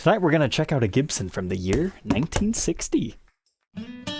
Tonight we're going to check out a Gibson from the year 1960.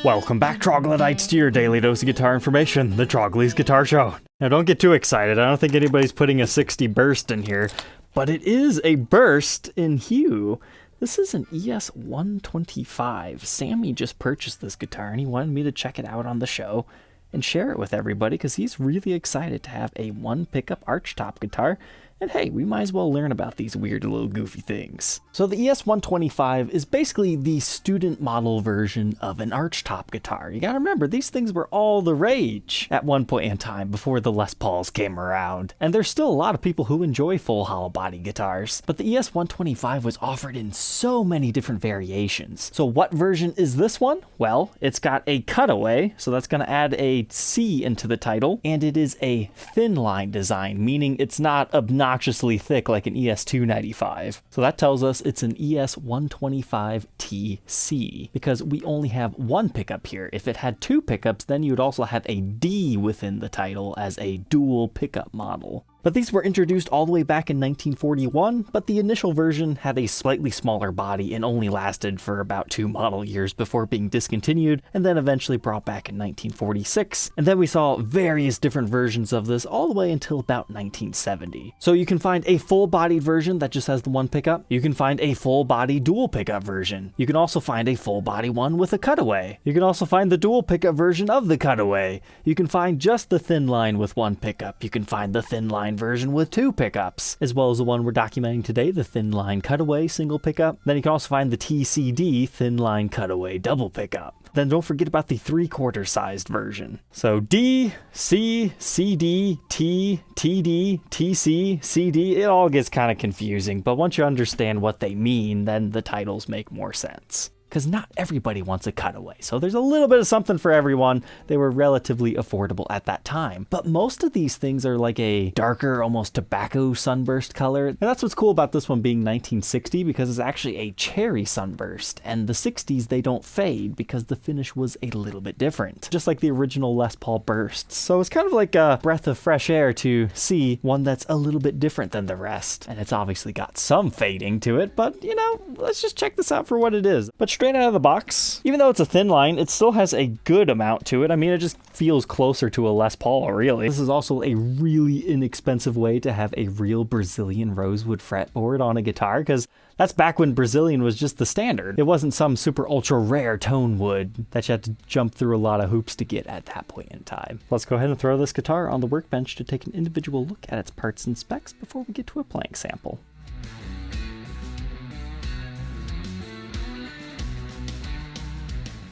Welcome back, Troglodytes, to your daily dose of guitar information, the Trogly's Guitar Show. Now don't get too excited, I don't think anybody's putting a 60 burst in here, but it is a burst in hue. This is an ES-125. Sammy just purchased this guitar and he wanted me to check it out on the show and share it with everybody because he's really excited to have a one pickup archtop guitar. And hey, we might as well learn about these weird little goofy things. So the ES-125 is basically the student model version of an archtop guitar. You gotta remember, these things were all the rage at one point in time before the Les Pauls came around. And there's still a lot of people who enjoy full hollow body guitars. But the ES-125 was offered in so many different variations. So what version is this one? Well, it's got a cutaway, so that's gonna add a C into the title. And it is a thin line design, meaning it's not obnoxiously thick like an ES-295. So that tells us it's an ES-125 TC because we only have one pickup here. If it had two pickups, then you would also have a D within the title as a dual pickup model. But these were introduced all the way back in 1941, but the initial version had a slightly smaller body and only lasted for about 2 model years before being discontinued, and then eventually brought back in 1946. And then we saw various different versions of this all the way until about 1970. So you can find a full-bodied version that just has the one pickup. You can find a full-body dual pickup version. You can also find a full-body one with a cutaway. You can also find the dual pickup version of the cutaway. You can find just the thin line with one pickup. You can find the thin line version with 2 pickups, as well as the one we're documenting today, the thin line cutaway single pickup. Then you can also find the TCD thin line cutaway double pickup. Then don't forget about the 3/4 sized version. So D, C, CD, T, TD, TC, CD, it all gets kind of confusing, but once you understand what they mean, then the titles make more sense. Because not everybody wants a cutaway, so there's a little bit of something for everyone. They were relatively affordable at that time. But most of these things are like a darker, almost tobacco sunburst color. And that's what's cool about this one being 1960, because it's actually a cherry sunburst. And the 60s, they don't fade because the finish was a little bit different, just like the original Les Paul bursts. So it's kind of like a breath of fresh air to see one that's a little bit different than the rest. And it's obviously got some fading to it, but you know, let's just check this out for what it is. But straight out of the box, even though it's a thin line, it still has a good amount to it. I mean, it just feels closer to a Les Paul, really. This is also a really inexpensive way to have a real Brazilian rosewood fretboard on a guitar, because that's back when Brazilian was just the standard. It wasn't some super ultra rare tone wood that you had to jump through a lot of hoops to get at that point in time. Let's go ahead and throw this guitar on the workbench to take an individual look at its parts and specs before we get to a playing sample.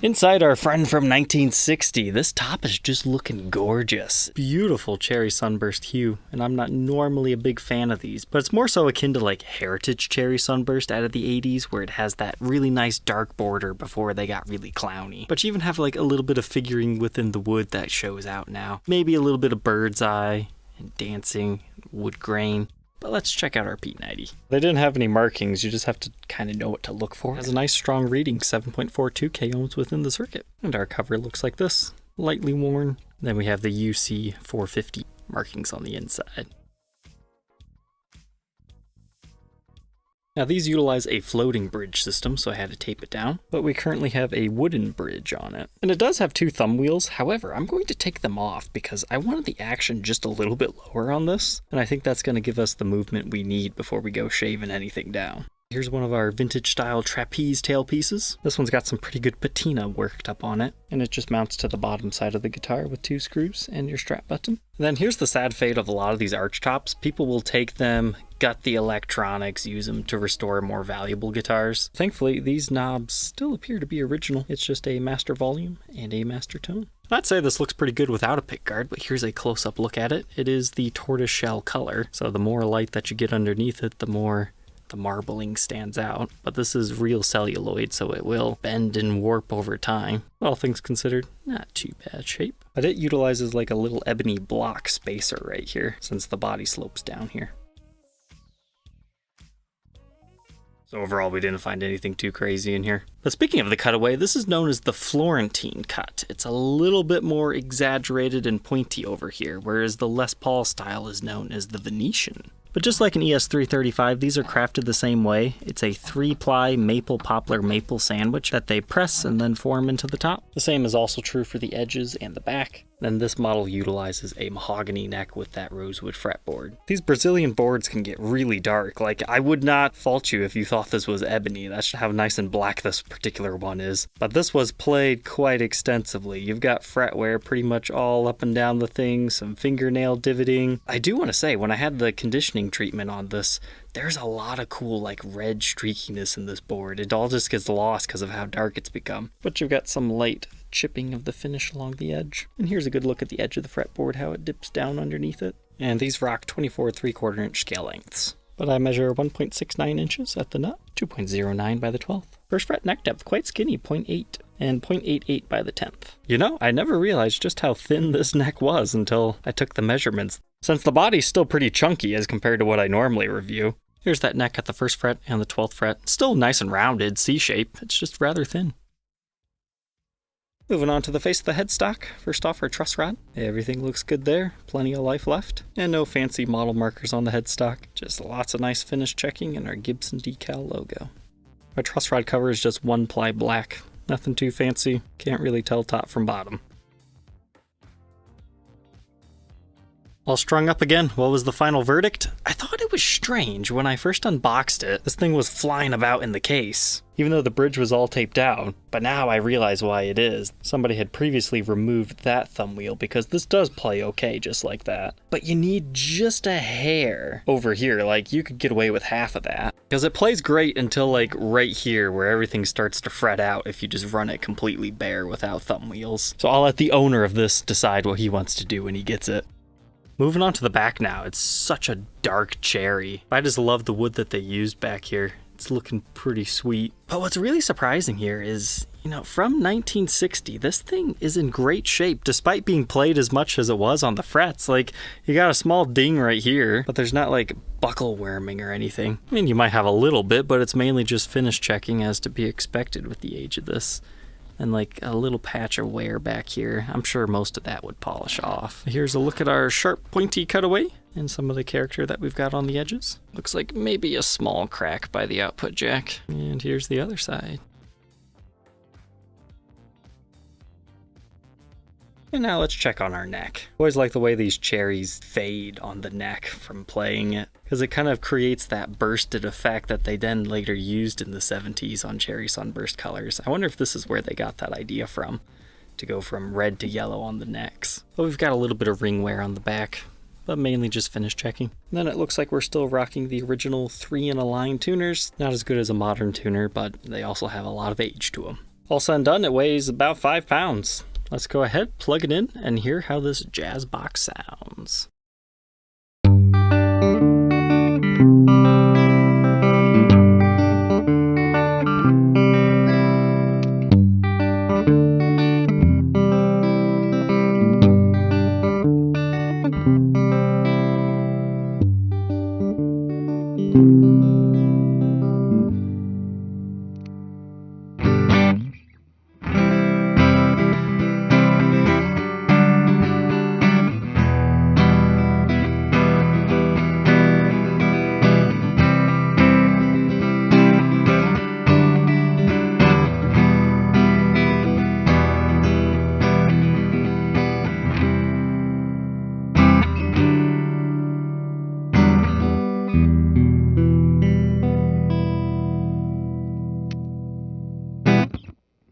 Inside our friend from 1960, this top is just looking gorgeous. Beautiful cherry sunburst hue, and I'm not normally a big fan of these, but it's more so akin to like heritage cherry sunburst out of the 80s, where it has that really nice dark border before they got really clowny. But you even have like a little bit of figuring within the wood that shows out now. Maybe a little bit of bird's eye and dancing, wood grain. But let's check out our P90. They didn't have any markings, you just have to kind of know what to look for. It has a nice strong reading, 7.42 k ohms within the circuit. And our cover looks like this, lightly worn. Then we have the UC 450 markings on the inside. Now these utilize a floating bridge system, so I had to tape it down, but we currently have a wooden bridge on it. And it does have 2 thumb wheels, however, I'm going to take them off because I wanted the action just a little bit lower on this, and I think that's going to give us the movement we need before we go shaving anything down. Here's one of our vintage style trapeze tailpieces. This one's got some pretty good patina worked up on it, and it just mounts to the bottom side of the guitar with 2 screws and your strap button. And then here's the sad fate of a lot of these archtops. People will take them, gut the electronics, use them to restore more valuable guitars. Thankfully, these knobs still appear to be original. It's just a master volume and a master tone. I'd say this looks pretty good without a pickguard, but here's a close-up look at it. It is the tortoiseshell color, so the more light that you get underneath it, the more the marbling stands out. But this is real celluloid, so it will bend and warp over time. All things considered, not too bad shape. But it utilizes like a little ebony block spacer right here, since the body slopes down here. So overall, we didn't find anything too crazy in here. But speaking of the cutaway, this is known as the Florentine cut. It's a little bit more exaggerated and pointy over here, whereas the Les Paul style is known as the Venetian. But just like an ES-335, these are crafted the same way. It's a 3-ply maple poplar maple sandwich that they press and then form into the top. The same is also true for the edges and the back. Then this model utilizes a mahogany neck with that rosewood fretboard. These Brazilian boards can get really dark. Like, I would not fault you if you thought this was ebony. That's how nice and black this particular one is. But this was played quite extensively. You've got fretwear pretty much all up and down the thing, some fingernail divoting. I do want to say, when I had the conditioning treatment on this, there's a lot of cool like red streakiness in this board. It all just gets lost because of how dark it's become. But you've got some light chipping of the finish along the edge. And here's a good look at the edge of the fretboard, how it dips down underneath it. And these rock 24 3/4 inch scale lengths. But I measure 1.69 inches at the nut, 2.09 by the 12th. First fret neck depth, quite skinny, 0.8, and 0.88 by the 10th. You know, I never realized just how thin this neck was until I took the measurements, since the body's still pretty chunky as compared to what I normally review. Here's that neck at the 1st fret and the 12th fret. Still nice and rounded, C-shape, it's just rather thin. Moving on to the face of the headstock. First off, our truss rod. Everything looks good there, plenty of life left. And no fancy model markers on the headstock, just lots of nice finish checking and our Gibson decal logo. Our truss rod cover is just 1-ply black. Nothing too fancy, can't really tell top from bottom. All strung up again, what was the final verdict? I thought it was strange when I first unboxed it. This thing was flying about in the case, even though the bridge was all taped down. But now I realize why it is. Somebody had previously removed that thumb wheel because this does play okay just like that. But you need just a hair over here, like you could get away with half of that. Because it plays great until like right here where everything starts to fret out if you just run it completely bare without thumb wheels. So I'll let the owner of this decide what he wants to do when he gets it. Moving on to the back now, it's such a dark cherry. I just love the wood that they used back here. It's looking pretty sweet. But what's really surprising here is, you know, from 1960, this thing is in great shape despite being played as much as it was on the frets. Like, you got a small ding right here, but there's not like buckle worming or anything. I mean, you might have a little bit, but it's mainly just finish checking as to be expected with the age of this. And like a little patch of wear back here. I'm sure most of that would polish off. Here's a look at our sharp pointy cutaway and some of the character that we've got on the edges. Looks like maybe a small crack by the output jack. And here's the other side. And now let's check on our neck. Always like the way these cherries fade on the neck from playing it, because it kind of creates that bursted effect that they then later used in the 70s on Cherry Sunburst colors. I wonder if this is where they got that idea from, to go from red to yellow on the necks. But we've got a little bit of ring wear on the back, but mainly just finish checking. And then it looks like we're still rocking the original 3-in-a-line tuners. Not as good as a modern tuner, but they also have a lot of age to them. All said and done, it weighs about 5 pounds. Let's go ahead, plug it in, and hear how this jazz box sounds.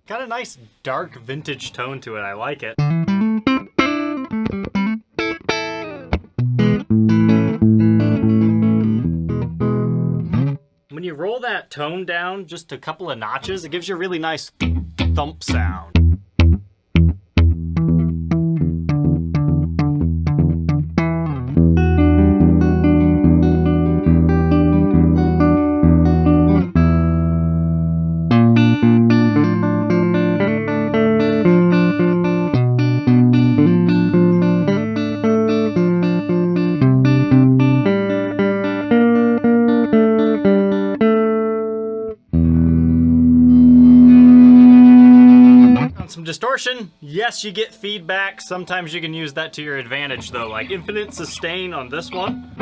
Got a nice dark vintage tone to it, I like it. When you roll that tone down just a couple of notches, it gives you a really nice thump sound. Some distortion, yes, you get feedback. Sometimes you can use that to your advantage though, like infinite sustain on this one.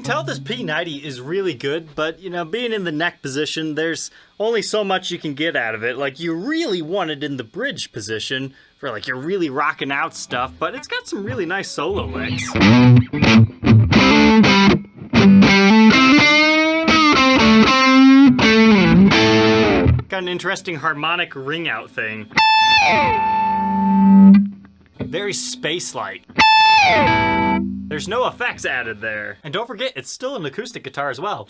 tell this P90 is really good, but you know, being in the neck position, there's only so much you can get out of it. Like, you really want it in the bridge position for like your really rocking out stuff, but it's got some really nice solo licks. Got an interesting harmonic ring out thing. Very space-like. There's no effects added there. And don't forget, it's still an acoustic guitar as well.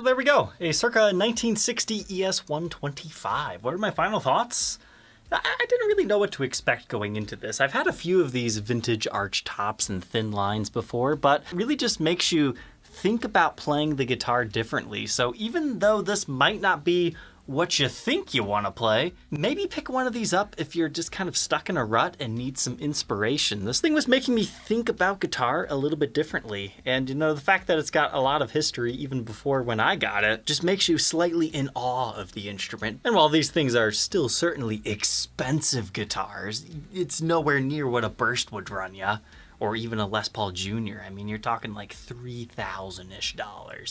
There we go, a circa 1960 ES-125. What are my final thoughts? I didn't really know what to expect going into this. I've had a few of these vintage Archtops and thin lines before, but it really just makes you think about playing the guitar differently. So even though this might not be what you think you want to play, maybe pick one of these up if you're just kind of stuck in a rut and need some inspiration. This thing was making me think about guitar a little bit differently. And you know, the fact that it's got a lot of history even before when I got it just makes you slightly in awe of the instrument. And while these things are still certainly expensive guitars, it's nowhere near what a Burst would run ya. Or even a Les Paul Jr. I mean, you're talking like $3,000-ish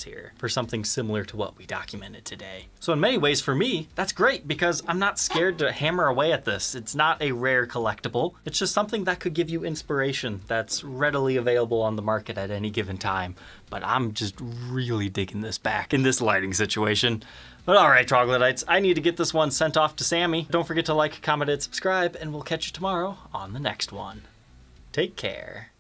here for something similar to what we documented today. So in many ways for me, that's great because I'm not scared to hammer away at this. It's not a rare collectible. It's just something that could give you inspiration that's readily available on the market at any given time. But I'm just really digging this back in this lighting situation. But all right, Troglodytes, I need to get this one sent off to Sammy. Don't forget to like, comment, and subscribe, and we'll catch you tomorrow on the next one. Take care.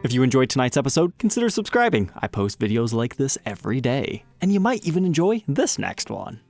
If you enjoyed tonight's episode, consider subscribing. I post videos like this every day. And you might even enjoy this next one.